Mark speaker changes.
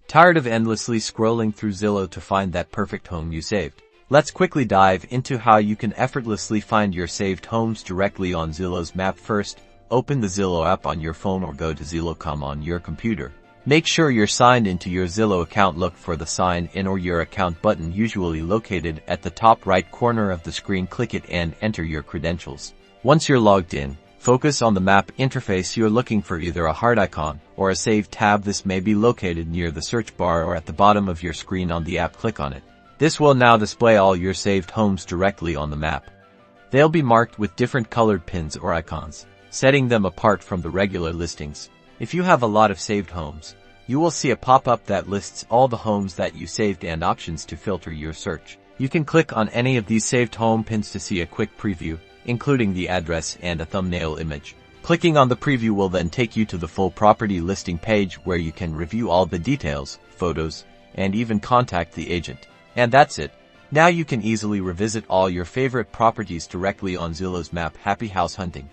Speaker 1: Tired of endlessly scrolling through Zillow to find that perfect home you saved? Let's quickly dive into how you can effortlessly find your saved homes directly on Zillow's map. First, open the Zillow app on your phone or go to Zillow.com on your computer. Make sure you're signed into your Zillow account. Look for the Sign In or Your Account button, usually located at the top right corner of the screen. Click it and enter your credentials. Once you're logged in, focus on the map interface. You're looking for either a heart icon or a Save tab. This may be located near the search bar or at the bottom of your screen on the app. Click on it. This will now display all your saved homes directly on the map. They'll be marked with different colored pins or icons, setting them apart from the regular listings. If you have a lot of saved homes, you will see a pop-up that lists all the homes that you saved and options to filter your search. You can click on any of these saved home pins to see a quick preview, including the address and a thumbnail image. Clicking on the preview will then take you to the full property listing page where you can review all the details, photos, and even contact the agent. And that's it. Now you can easily revisit all your favorite properties directly on Zillow's map. Happy house hunting!